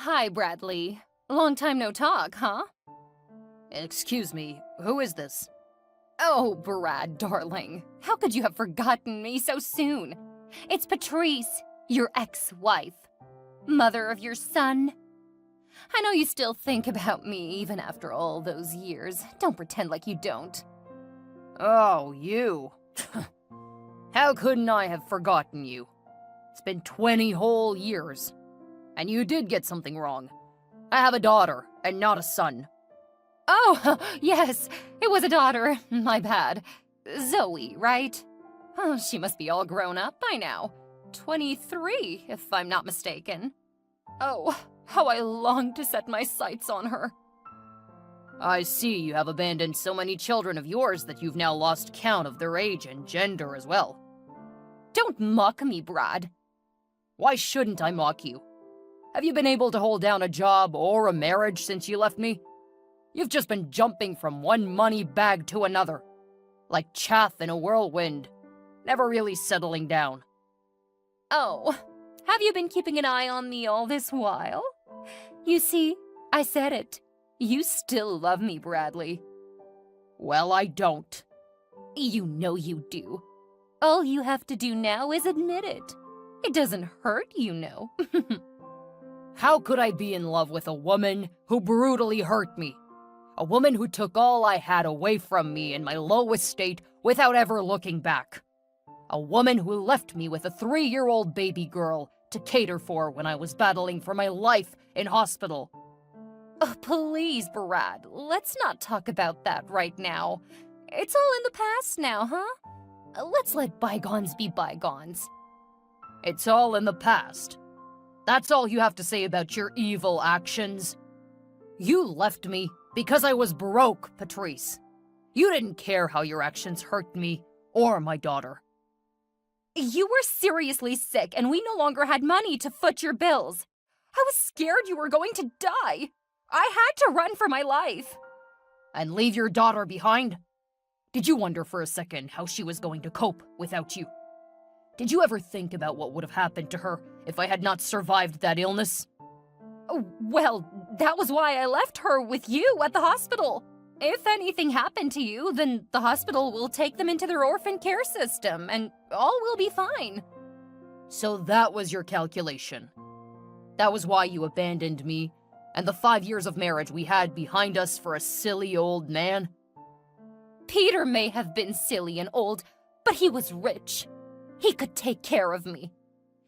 Hi, Bradley. Long time no talk, huh? Excuse me, who is this? Oh, Brad, darling. How could you have forgotten me so soon? It's Patrice, your ex-wife. Mother of your son. I know you still think about me even after all those years. Don't pretend like you don't. Oh, you. How couldn't I have forgotten you? It's been 20 whole years. And you did get something wrong. I have a daughter, and not a son. Oh, yes, it was a daughter. My bad. Zoe, right? Oh, she must be all grown up by now. 23, if I'm not mistaken. Oh, how I long to set my sights on her. I see you have abandoned so many children of yours that you've now lost count of their age and gender as well. Don't mock me, Brad. Why shouldn't I mock you? Have you been able to hold down a job or a marriage since you left me? You've just been jumping from one money bag to another, like chaff in a whirlwind, never really settling down. Oh, have you been keeping an eye on me all this while? You see, I said it. You still love me, Bradley. Well, I don't. You know you do. All you have to do now is admit it. It doesn't hurt, you know. How could I be in love with a woman who brutally hurt me? A woman who took all I had away from me in my lowest state without ever looking back. A woman who left me with a 3-year-old baby girl to cater for when I was battling for my life in hospital. Please, Brad, let's not talk about that right now. It's all in the past now, huh? Let's let bygones be bygones. It's all in the past. That's all you have to say about your evil actions. You left me because I was broke, Patrice. You didn't care how your actions hurt me or my daughter. You were seriously sick and we no longer had money to foot your bills. I was scared you were going to die. I had to run for my life. And leave your daughter behind? Did you wonder for a second how she was going to cope without you? Did you ever think about what would have happened to her if I had not survived that illness? Oh, well, that was why I left her with you at the hospital. If anything happened to you, then the hospital will take them into their orphan care system, and all will be fine. So that was your calculation. That was why you abandoned me, and the 5 years of marriage we had behind us for a silly old man? Peter may have been silly and old, but he was rich. He could take care of me.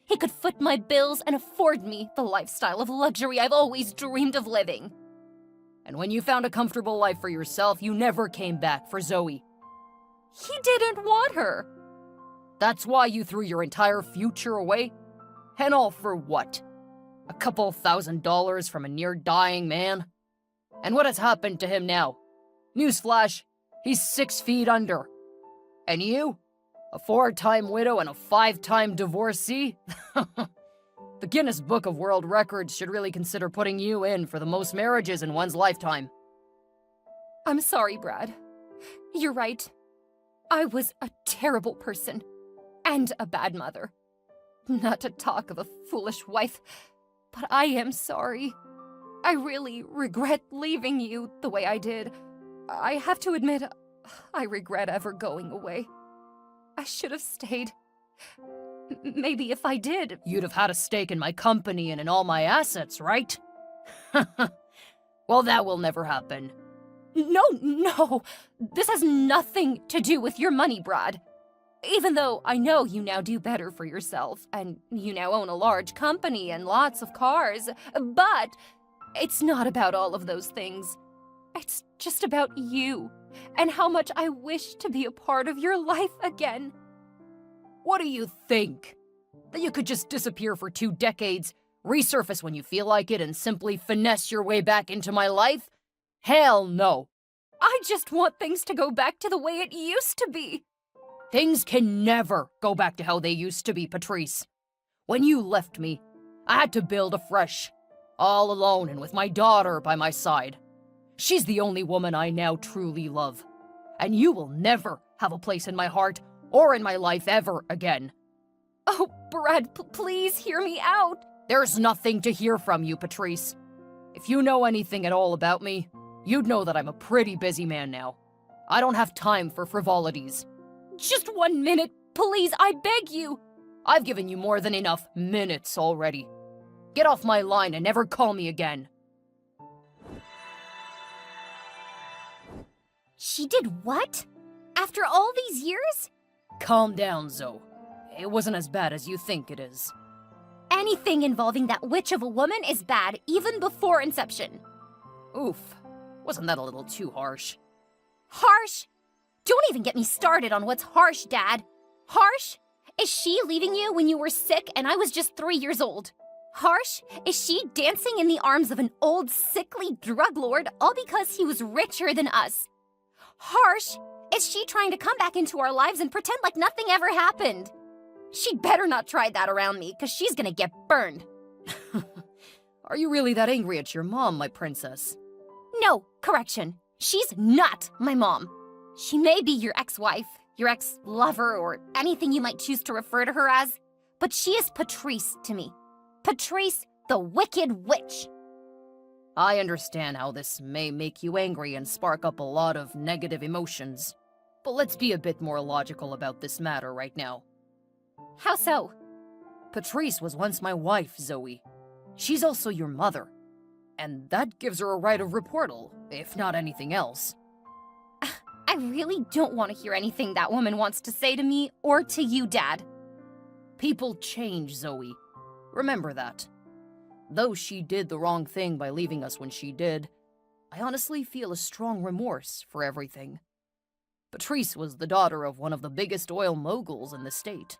He could foot my bills and afford me the lifestyle of luxury I've always dreamed of living. And when you found a comfortable life for yourself, you never came back for Zoe. He didn't want her. That's why you threw your entire future away? And all for what? A couple $1,000 from a near-dying man? And what has happened to him now? Newsflash, he's 6 feet under. And you? A 4-time widow and a 5-time divorcee? The Guinness Book of World Records should really consider putting you in for the most marriages in one's lifetime. I'm sorry, Brad. You're right. I was a terrible person. And a bad mother. Not to talk of a foolish wife, but I am sorry. I really regret leaving you the way I did. I have to admit, I regret ever going away. I should have stayed. Maybe if I did... You'd have had a stake in my company and in all my assets, right? Well, that will never happen. No. This has nothing to do with your money, Brad. Even though I know you now do better for yourself, and you now own a large company and lots of cars, but it's not about all of those things. It's just about you, and how much I wish to be a part of your life again. What do you think? That you could just disappear for 2 decades, resurface when you feel like it, and simply finesse your way back into my life? Hell no. I just want things to go back to the way it used to be. Things can never go back to how they used to be, Patrice. When you left me, I had to build afresh, all alone and with my daughter by my side. She's the only woman I now truly love, and you will never have a place in my heart or in my life ever again. Oh, Brad, please hear me out. There's nothing to hear from you, Patrice. If you know anything at all about me, you'd know that I'm a pretty busy man now. I don't have time for frivolities. Just 1 minute, please, I beg you. I've given you more than enough minutes already. Get off my line and never call me again. She did what? After all these years? Calm down, Zoe. It wasn't as bad as you think it is. Anything involving that witch of a woman is bad, even before inception. Oof. Wasn't that a little too harsh? Harsh? Don't even get me started on what's harsh, Dad. Harsh? Is she leaving you when you were sick and I was just 3 years old? Harsh? Is she dancing in the arms of an old, sickly drug lord all because he was richer than us? Harsh? Is she trying to come back into our lives and pretend like nothing ever happened? She'd better not try that around me, because she's gonna get burned. Are you really that angry at your mom, my princess? No, correction. She's not my mom. She may be your ex-wife, your ex-lover, or anything you might choose to refer to her as, but she is Patrice to me. Patrice, the Wicked Witch. I understand how this may make you angry and spark up a lot of negative emotions. But let's be a bit more logical about this matter right now. How so? Patrice was once my wife, Zoe. She's also your mother. And that gives her a right of reportal, if not anything else. I really don't want to hear anything that woman wants to say to me or to you, Dad. People change, Zoe. Remember that. Though she did the wrong thing by leaving us when she did, I honestly feel a strong remorse for everything. Patrice was the daughter of one of the biggest oil moguls in the state.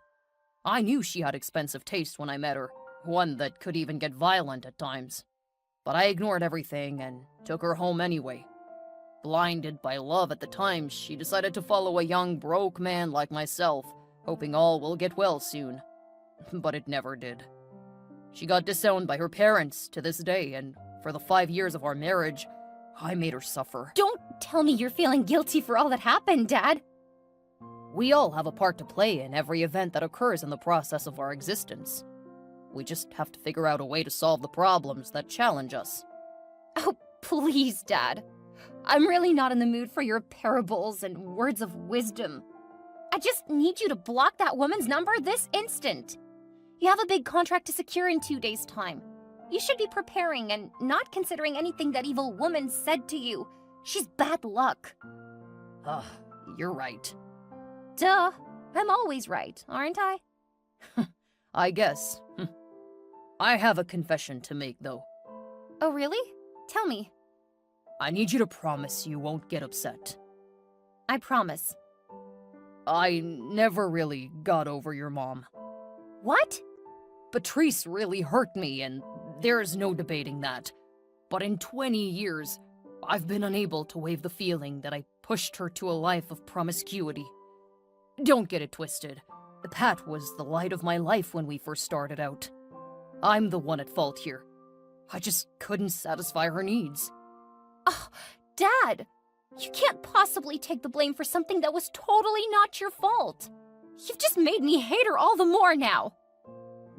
I knew she had expensive taste when I met her, one that could even get violent at times. But I ignored everything and took her home anyway. Blinded by love at the time, she decided to follow a young, broke man like myself, hoping all will get well soon. But it never did. She got disowned by her parents to this day, and for the 5 years of our marriage, I made her suffer. Don't tell me you're feeling guilty for all that happened, Dad. We all have a part to play in every event that occurs in the process of our existence. We just have to figure out a way to solve the problems that challenge us. Oh, please, Dad. I'm really not in the mood for your parables and words of wisdom. I just need you to block that woman's number this instant. You have a big contract to secure in 2 days' time. You should be preparing and not considering anything that evil woman said to you. She's bad luck. You're right. Duh. I'm always right, aren't I? I guess. I have a confession to make, though. Oh, really? Tell me. I need you to promise you won't get upset. I promise. I never really got over your mom. What? Patrice really hurt me, and there's no debating that. But in 20 years, I've been unable to waive the feeling that I pushed her to a life of promiscuity. Don't get it twisted. Pat was the light of my life when we first started out. I'm the one at fault here. I just couldn't satisfy her needs. Oh, Dad! You can't possibly take the blame for something that was totally not your fault. You've just made me hate her all the more now.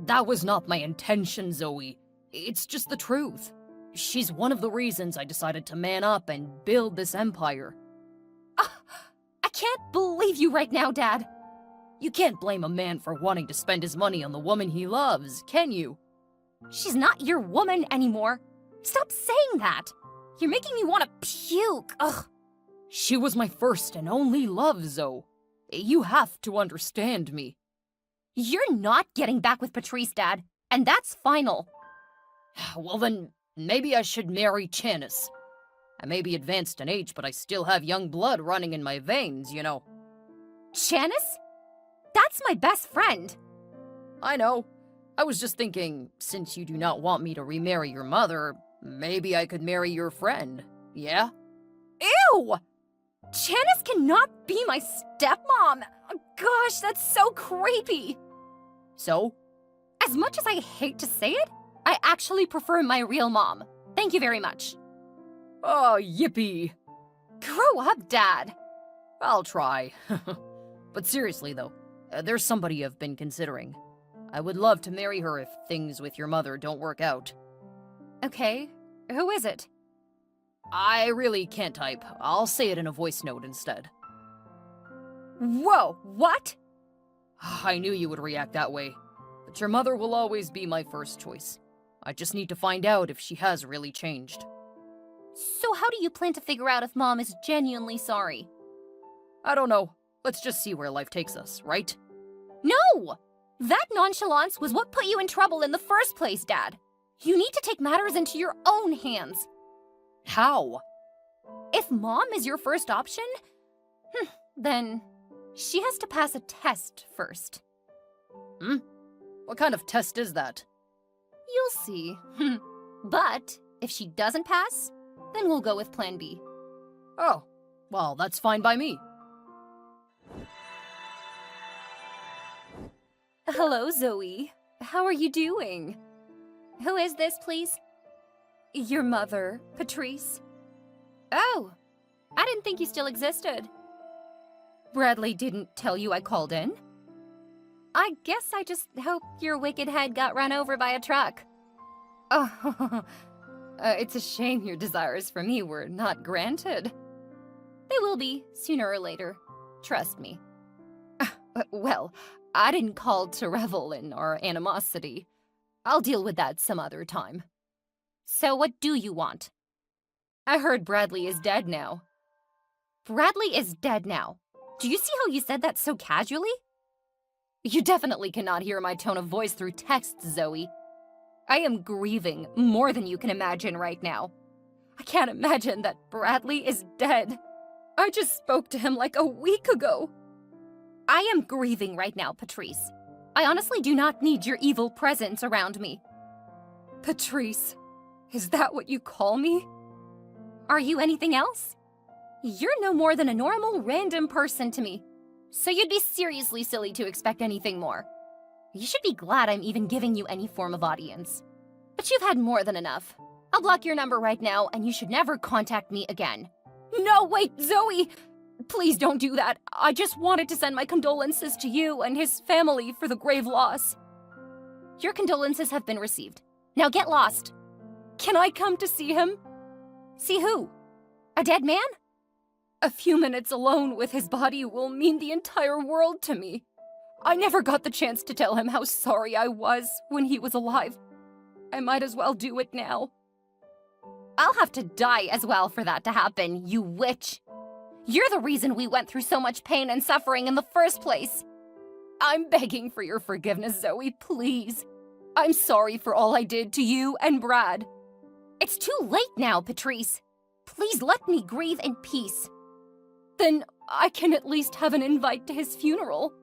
That was not my intention, Zoe. It's just the truth. She's one of the reasons I decided to man up and build this empire. I can't believe you right now, Dad. You can't blame a man for wanting to spend his money on the woman he loves, can you? She's not your woman anymore. Stop saying that. You're making me want to puke. Ugh. She was my first and only love, Zoe. You have to understand me. You're not getting back with Patrice, Dad, and that's final. Well then, maybe I should marry Janice. I may be advanced in age, but I still have young blood running in my veins, you know. Janice? That's my best friend. I know. I was just thinking, since you do not want me to remarry your mother, maybe I could marry your friend, yeah? Ew! Janice cannot be my stepmom! Gosh, that's so creepy! So? As much as I hate to say it, I actually prefer my real mom. Thank you very much. Oh, yippee! Grow up, Dad! I'll try. But seriously, though, there's somebody I've been considering. I would love to marry her if things with your mother don't work out. Okay, who is it? I really can't type. I'll say it in a voice note instead. Whoa, what? I knew you would react that way, but your mother will always be my first choice. I just need to find out if she has really changed. So how do you plan to figure out if Mom is genuinely sorry? I don't know. Let's just see where life takes us, right? No! That nonchalance was what put you in trouble in the first place, Dad. You need to take matters into your own hands. How? If Mom is your first option, then she has to pass a test first. What kind of test is that? You'll see. But if she doesn't pass, then we'll go with Plan B. Oh, well, that's fine by me. Hello, Zoe. How are you doing? Who is this, please? Your mother, Patrice. Oh, I didn't think you still existed. Bradley didn't tell you I called in? I guess I just hope your wicked head got run over by a truck. Oh, it's a shame your desires for me were not granted. They will be, sooner or later. Trust me. Well, I didn't call to revel in our animosity. I'll deal with that some other time. So what do you want? I heard Bradley is dead now. Bradley is dead now? Do you see how you said that so casually? You definitely cannot hear my tone of voice through text, Zoe. I am grieving more than you can imagine right now. I can't imagine that Bradley is dead. I just spoke to him like a week ago. I am grieving right now, Patrice. I honestly do not need your evil presence around me. Patrice, is that what you call me? Are you anything else? You're no more than a normal, random person to me. So you'd be seriously silly to expect anything more. You should be glad I'm even giving you any form of audience. But you've had more than enough. I'll block your number right now, and you should never contact me again. No, wait, Zoe! Please don't do that. I just wanted to send my condolences to you and his family for the grave loss. Your condolences have been received. Now get lost. Can I come to see him? See who? A dead man? A few minutes alone with his body will mean the entire world to me. I never got the chance to tell him how sorry I was when he was alive. I might as well do it now. I'll have to die as well for that to happen, you witch. You're the reason we went through so much pain and suffering in the first place. I'm begging for your forgiveness, Zoe, please. I'm sorry for all I did to you and Brad. It's too late now, Patrice. Please let me grieve in peace. Then I can at least have an invite to his funeral.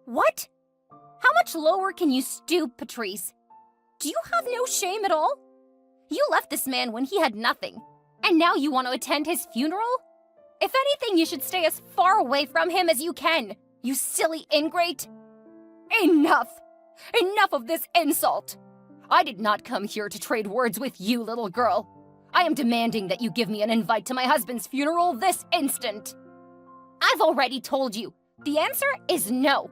What? How much lower can you stoop, Patrice? Do you have no shame at all? You left this man when he had nothing, and now you want to attend his funeral? If anything, you should stay as far away from him as you can, you silly ingrate. Enough! Enough of this insult! I did not come here to trade words with you, little girl. I am demanding that you give me an invite to my husband's funeral this instant. I've already told you. The answer is no.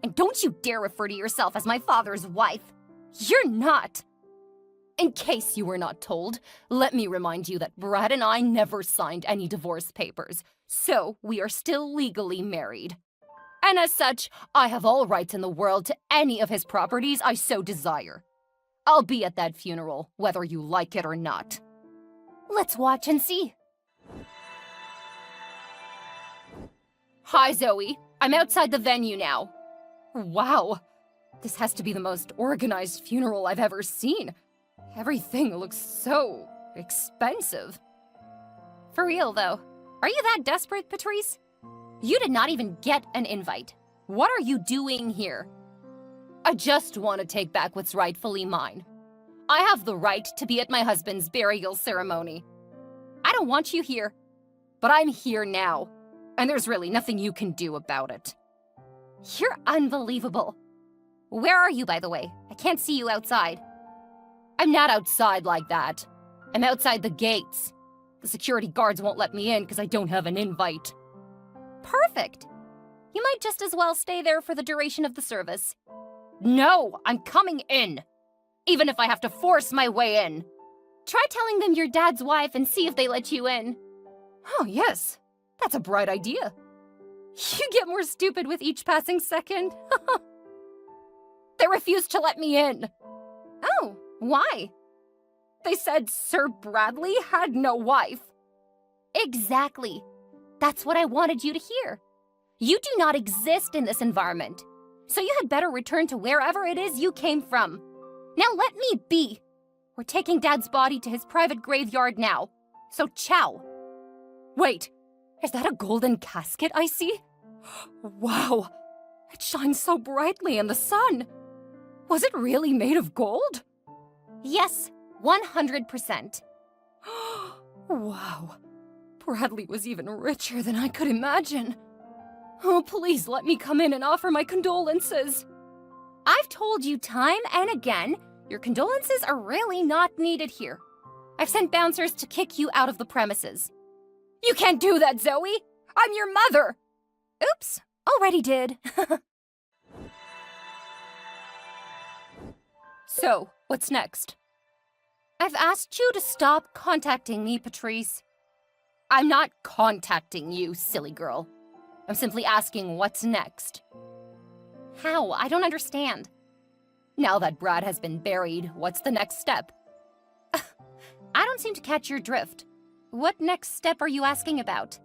And don't you dare refer to yourself as my father's wife. You're not. In case you were not told, let me remind you that Brad and I never signed any divorce papers, so we are still legally married. And as such, I have all rights in the world to any of his properties I so desire. I'll be at that funeral, whether you like it or not. Let's watch and see. Hi, Zoe. I'm outside the venue now. Wow. This has to be the most organized funeral I've ever seen. Everything looks so expensive. For real, though. Are you that desperate, Patrice? You did not even get an invite. What are you doing here? I just want to take back what's rightfully mine. I have the right to be at my husband's burial ceremony. I don't want you here, but I'm here now, and there's really nothing you can do about it. You're unbelievable. Where are you, by the way? I can't see you outside. I'm not outside like that. I'm outside the gates. The security guards won't let me in because I don't have an invite. Perfect. You might just as well stay there for the duration of the service. No, I'm coming in. Even if I have to force my way in. Try telling them you're Dad's wife and see if they let you in. Oh, yes. That's a bright idea. You get more stupid with each passing second. They refused to let me in. Oh, why? They said Sir Bradley had no wife. Exactly. That's what I wanted you to hear. You do not exist in this environment. So you had better return to wherever it is you came from. Now let me be. We're taking Dad's body to his private graveyard now. So ciao. Wait, is that a golden casket I see? Wow, it shines so brightly in the sun. Was it really made of gold? Yes, 100%. Wow, Bradley was even richer than I could imagine. Oh, please let me come in and offer my condolences. I've told you time and again, your condolences are really not needed here. I've sent bouncers to kick you out of the premises. You can't do that, Zoe! I'm your mother! Oops, already did. So, what's next? I've asked you to stop contacting me, Patrice. I'm not contacting you, silly girl. I'm simply asking what's next. How? I don't understand. Now that Brad has been buried, what's the next step? I don't seem to catch your drift. What next step are you asking about?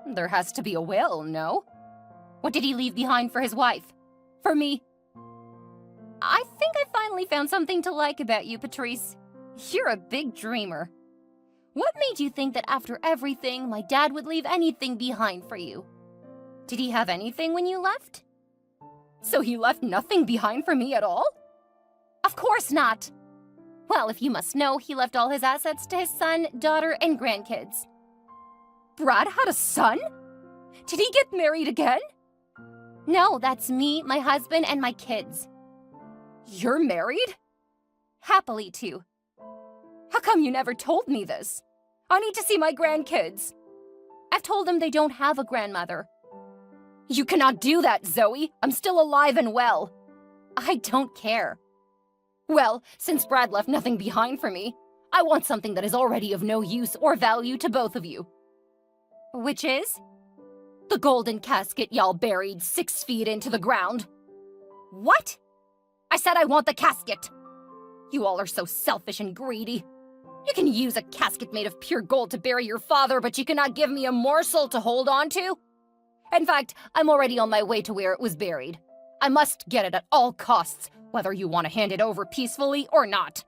There has to be a will, no? What did he leave behind for his wife? For me? I think I finally found something to like about you, Patrice. You're a big dreamer. What made you think that after everything, my dad would leave anything behind for you? Did he have anything when you left? So he left nothing behind for me at all? Of course not. Well, if you must know, he left all his assets to his son, daughter, and grandkids. Brad had a son? Did he get married again? No, that's me, my husband, and my kids. You're married? Happily, too. How come you never told me this? I need to see my grandkids. I've told them they don't have a grandmother. You cannot do that, Zoe. I'm still alive and well. I don't care. Well, since Brad left nothing behind for me, I want something that is already of no use or value to both of you. Which is? The golden casket y'all buried 6 feet into the ground. What? I said I want the casket. You all are so selfish and greedy. You can use a casket made of pure gold to bury your father, but you cannot give me a morsel to hold on to? In fact, I'm already on my way to where it was buried. I must get it at all costs, whether you want to hand it over peacefully or not.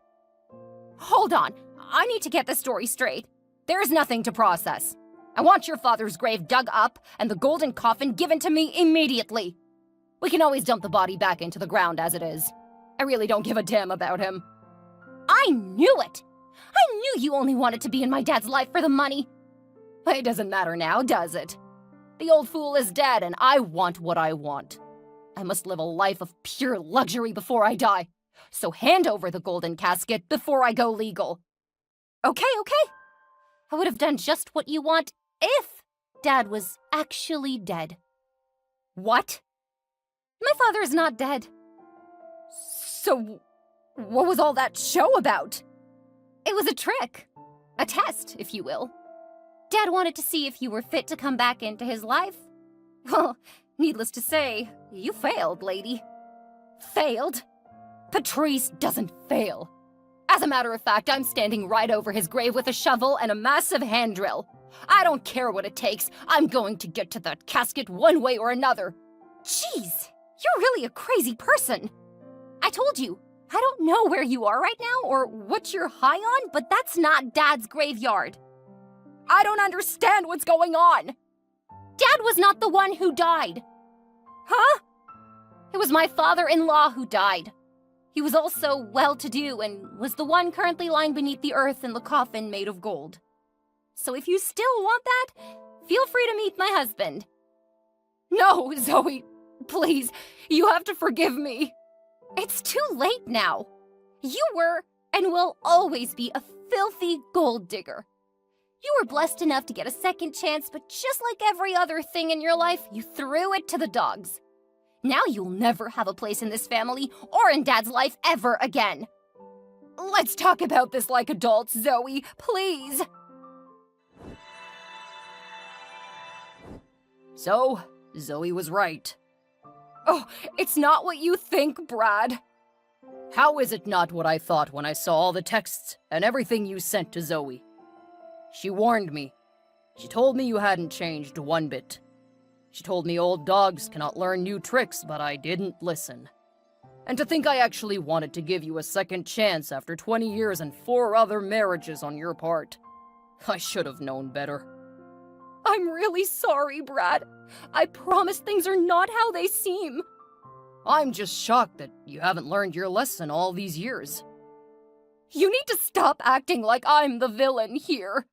Hold on, I need to get the story straight. There is nothing to process. I want your father's grave dug up and the golden coffin given to me immediately. We can always dump the body back into the ground as it is. I really don't give a damn about him. I knew it! I knew you only wanted to be in my dad's life for the money. It doesn't matter now, does it? The old fool is dead and I want what I want. I must live a life of pure luxury before I die. So hand over the golden casket before I go legal. Okay. I would have done just what you want if Dad was actually dead. What? My father is not dead. So, what was all that show about? It was a trick. A test, if you will. Dad wanted to see if you were fit to come back into his life. Well, needless to say, you failed, lady. Failed? Patrice doesn't fail. As a matter of fact, I'm standing right over his grave with a shovel and a massive hand drill. I don't care what it takes. I'm going to get to that casket one way or another. Jeez, you're really a crazy person. I told you, I don't know where you are right now or what you're high on, but that's not Dad's graveyard. I don't understand what's going on. Dad was not the one who died. Huh? It was my father-in-law who died. He was also well-to-do and was the one currently lying beneath the earth in the coffin made of gold. So if you still want that, feel free to meet my husband. No, Zoe, please, you have to forgive me. It's too late now. You were and will always be a filthy gold digger. You were blessed enough to get a second chance, but just like every other thing in your life, you threw it to the dogs. Now you'll never have a place in this family or in Dad's life ever again. Let's talk about this like adults, Zoe, please. So, Zoe was right. Oh, it's not what you think, Brad. How is it not what I thought when I saw all the texts and everything you sent to Zoe? She warned me. She told me you hadn't changed one bit. She told me old dogs cannot learn new tricks, but I didn't listen. And to think I actually wanted to give you a second chance after 20 years and 4 other marriages on your part. I should have known better. I'm really sorry, Brad. I promise things are not how they seem. I'm just shocked that you haven't learned your lesson all these years. You need to stop acting like I'm the villain here.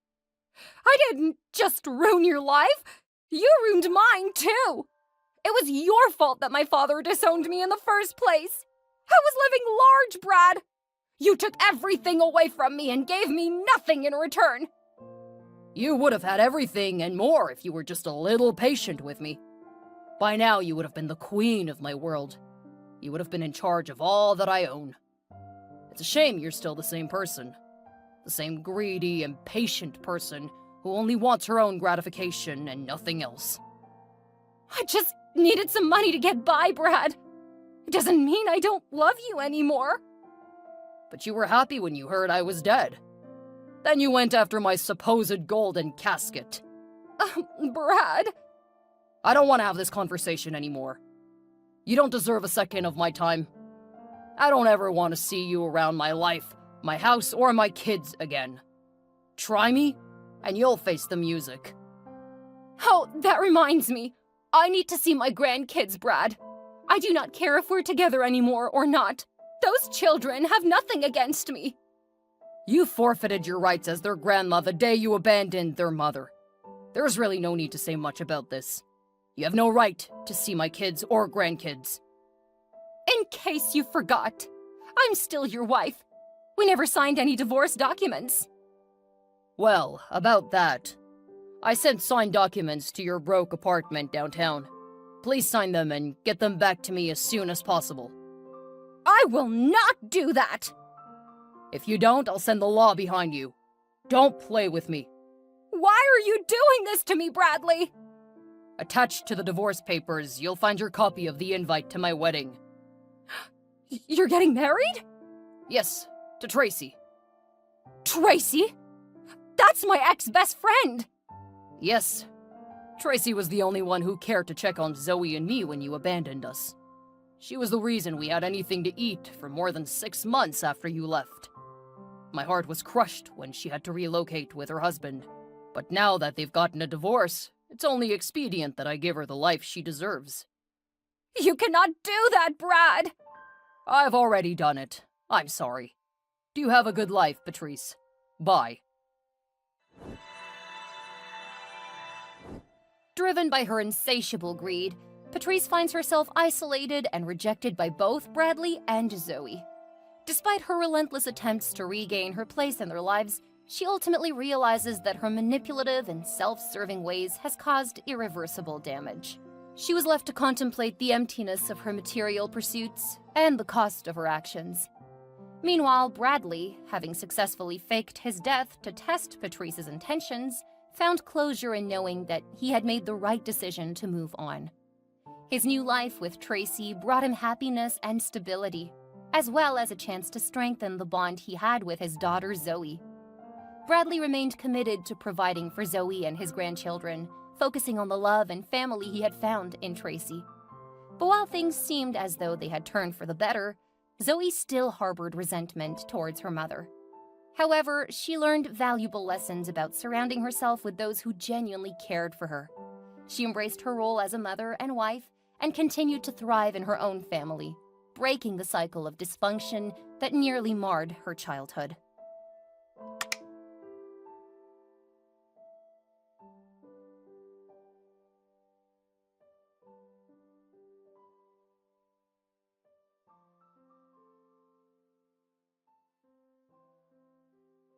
I didn't just ruin your life. You ruined mine, too. It was your fault that my father disowned me in the first place. I was living large, Brad. You took everything away from me and gave me nothing in return. You would have had everything and more if you were just a little patient with me. By now, you would have been the queen of my world. You would have been in charge of all that I own. It's a shame you're still the same person. The same greedy, impatient person who only wants her own gratification and nothing else. I just needed some money to get by, Brad. It doesn't mean I don't love you anymore. But you were happy when you heard I was dead. Then you went after my supposed golden casket. Brad. I don't want to have this conversation anymore. You don't deserve a second of my time. I don't ever want to see you around my life, my house, or my kids again. Try me, and you'll face the music. Oh, that reminds me. I need to see my grandkids, Brad. I do not care if we're together anymore or not. Those children have nothing against me. You forfeited your rights as their grandma the day you abandoned their mother. There's really no need to say much about this. You have no right to see my kids or grandkids. In case you forgot, I'm still your wife. We never signed any divorce documents. Well, about that. I sent signed documents to your broke apartment downtown. Please sign them and get them back to me as soon as possible. I will not do that! If you don't, I'll send the law behind you. Don't play with me. Why are you doing this to me, Bradley? Attached to the divorce papers, you'll find your copy of the invite to my wedding. You're getting married? Yes, to Tracy. Tracy? That's my ex-best friend! Yes. Tracy was the only one who cared to check on Zoe and me when you abandoned us. She was the reason we had anything to eat for more than 6 months after you left. My heart was crushed when she had to relocate with her husband. But now that they've gotten a divorce, it's only expedient that I give her the life she deserves. You cannot do that, Brad! I've already done it. I'm sorry. Do you have a good life, Patrice? Bye. Driven by her insatiable greed, Patrice finds herself isolated and rejected by both Bradley and Zoe. Despite her relentless attempts to regain her place in their lives, she ultimately realizes that her manipulative and self-serving ways has caused irreversible damage. She was left to contemplate the emptiness of her material pursuits and the cost of her actions. Meanwhile, Bradley, having successfully faked his death to test Patrice's intentions, found closure in knowing that he had made the right decision to move on. His new life with Tracy brought him happiness and stability, as well as a chance to strengthen the bond he had with his daughter Zoe. Bradley remained committed to providing for Zoe and his grandchildren, focusing on the love and family he had found in Tracy. But while things seemed as though they had turned for the better, Zoe still harbored resentment towards her mother. However, she learned valuable lessons about surrounding herself with those who genuinely cared for her. She embraced her role as a mother and wife and continued to thrive in her own family, breaking the cycle of dysfunction that nearly marred her childhood.